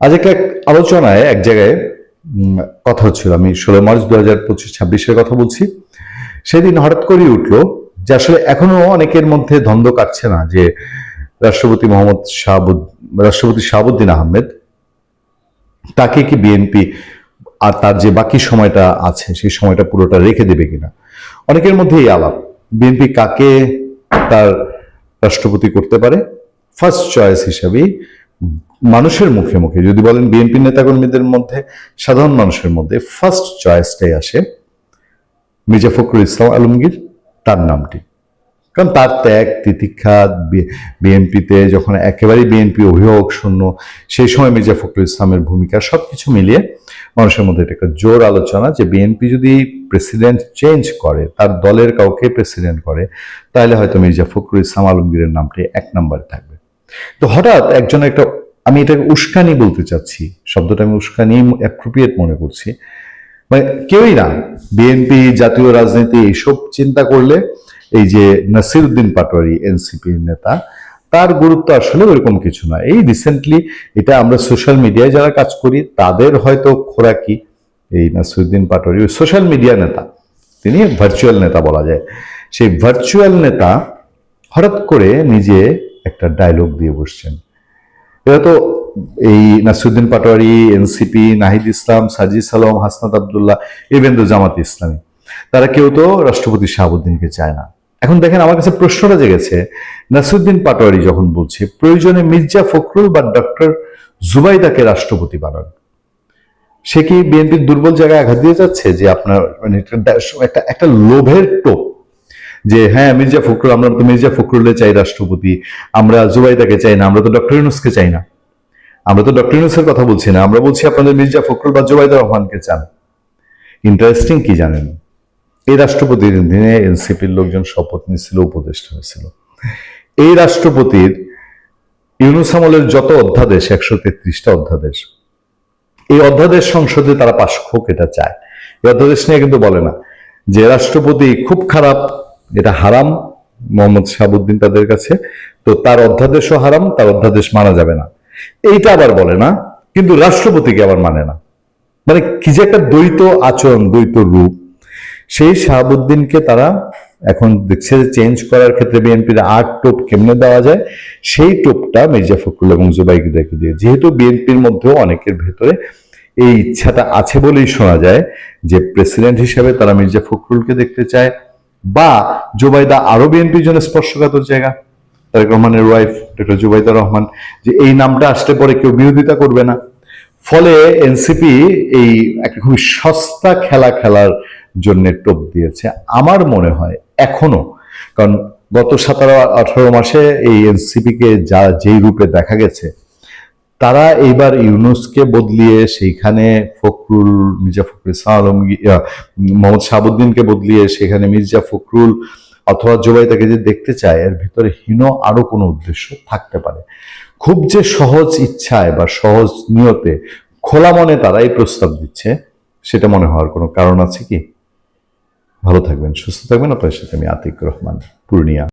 আজ একটা আলোচনায় এক জায়গায় কথা হচ্ছিল, আমি 16 মার্চ 2025-26-এর কথা বলছি। সেদিন হঠাৎ করেই উঠলো যে আসলে এখনো অনেকের মধ্যে দ্বন্দ্ব কাটছে না যে রাষ্ট্রপতি শাহাবুদ্দিন আহমেদ তাকে কি বিএনপি আর তার যে বাকি সময়টা আছে সেই সময়টা পুরোটা রেখে দেবে কিনা। অনেকের মধ্যে এই আলাপ, বিএনপি কাকে তার রাষ্ট্রপতি করতে পারে। ফার্স্ট চয়েস হিসাবেই মানুষের মুখে মুখে যদি বলেন বিএনপি নেতাকর্মীদের মধ্যে, সাধারণ মানুষের মধ্যে ফার্স্ট চয়েসটাই আসে মির্জা ফখরুল ইসলাম আলমগীর, তার নামটি। কারণ তার ত্যাগ তিতিক্ষা, বিএনপিতে যখন একেবারেই বিএনপি অভিভাবক শূন্য, সেই সময় মির্জা ফখরুল ইসলামের ভূমিকা, সবকিছু মিলিয়ে মানুষের মধ্যে এটা একটা জোর আলোচনা যে বিএনপি যদি প্রেসিডেন্ট চেঞ্জ করে, তার দলের কাউকে প্রেসিডেন্ট করে, তাহলে হয়তো মির্জা ফখরুল ইসলাম আলমগীরের নামটি 1 নম্বরে থাকবে। তো হঠাৎ একজন একটা, আমি এটাকে উস্কানি বলতে চাচ্ছি, শব্দটা আমি উস্কানি অ্যাপ্রোপ্রিয়েট মনে করছি, মানে কেউই না, বিএনপি জাতীয় রাজনীতি এইসব চিন্তা করলে এই যে নাসিরউদ্দিন পাটোয়ারি এনসিপির নেতা, তার গুরুত্ব আসলে ওইরকম কিছু না। এই রিসেন্টলি এটা আমরা সোশ্যাল মিডিয়ায় যারা কাজ করি তাদের হয়তো খোরাকি এই নাসিরউদ্দিন পাটোয়ারি সোশ্যাল মিডিয়া নেতা, তিনি ভার্চুয়াল নেতা বলা যায়। সেই ভার্চুয়াল নেতা হঠাৎ করে নিজে একটা ডায়লগ দিয়ে বসছেন। এরা তো এই নাসিরউদ্দিন পাটোয়ারি, এনসিপি, নাহিদ ইসলাম, সাজিদ আলম, হাসনাত আবদুল্লাহ, ইভেন তো জামাত ইসলামী, তারা কেউ তো রাষ্ট্রপতি শাহাবুদ্দিনকে চায় না। এখন দেখেন, আমার কাছে প্রশ্নটা জেগেছে, নাসিরউদ্দিন পাটোয়ারি যখন বলছে প্রয়োজনে মির্জা ফখরুল বা ডক্টর জুবাইদাকে রাষ্ট্রপতি বানান, সে কি বিএনপির দুর্বল জায়গায় আঘাত দিয়ে যাচ্ছে? যে আপনার মানে একটা লোভের টোপ যে হ্যাঁ মির্জা ফখরুল, আমরা তো মির্জা ফখরুলে চাই রাষ্ট্রপতি, আমরা জুবাইদাকে চাই না, আমরা তো ডক্টর ইউনূসকে চাই না। আমরা তো ডক্টর ইউনূসের কথা বলছি না, আমরা বলছি আপনাদের মির্জা ফখরুল বা জুবাইদা রহমানকে চান। ইন্টারেস্টিং কি জানেন, এই রাষ্ট্রপতির দিনে এনসিপির লোকজন শপথ নিয়েছিল, উপদেষ্টা হয়েছিল। এই রাষ্ট্রপতির ইউনূস আমলের যত অধ্যাদেশ, 133টা অধ্যাদেশ, এই অধ্যাদেশ সংসদে তারা পাশ হোক এটা চায়। এই অধ্যাদেশ নিয়ে কিন্তু বলে না যে রাষ্ট্রপতি খুব খারাপ, এটা হারাম মোহাম্মদ শাহাবুদ্দিন তাদের কাছে, তো তার অধ্যাদেশও হারাম, তার অধ্যাদেশ মানা যাবে না, এইটা আবার বলে না, কিন্তু রাষ্ট্রপতিকে আবার মানে না। মানে কি যে একটা দ্বৈত আচরণ, দ্বৈত রূপ। সেই শাহাবুদ্দিনকে তারা এখন দেখছে যে চেঞ্জ করার ক্ষেত্রে বিএনপির 8 টোপ কেমনে দেওয়া যায়, সেই টোপটা মির্জা ফখরুল এবং জুবাইদাকে দিয়ে। যেহেতু বিএনপির মধ্যেও অনেকের ভেতরে এই ইচ্ছাটা আছে বলেই শোনা যায় যে প্রেসিডেন্ট হিসেবে তারা মির্জা ফখরুলকে দেখতে চায়, বা জুবাইদা আরো বিএনপির জন্য স্পর্শকাতর জায়গা, তারেক রহমানের ওয়াইফ ডক্টর জুবাইদা রহমান, যে এই নামটা আসলে পরে কেউ বিরোধিতা করবে না। ফলে এনসিপি এই একটা খুবই সস্তা খেলা খেলার জন্য টোপ দিয়েছে আমার মনে হয় এখনো। কারণ গত 17-18 মাসে এই এনসিপিকে যেই রূপে দেখা গেছে, তারা এইবার ইউনূসকে বদলিয়ে সেইখানে মির্জা ফখরুল ইসলাম আলমগীর, মোহাম্মদ শাহাবুদ্দিনকে বদলিয়ে সেখানে মির্জা ফখরুল অথবা জুবাইদাকে যে দেখতে চায়, এর ভিতরে হীন আরো কোনো উদ্দেশ্য থাকতে পারে। খুব যে সহজ ইচ্ছায় বা সহজ নিয়তে খোলা মনে তারা এই প্রস্তাব দিচ্ছে, সেটা মনে হওয়ার কোনো কারণ আছে কি? ভালো থাকবেন, সুস্থ থাকবেন। আপনার সাথে আমি আতিক রহমান, পূর্ণিয়া।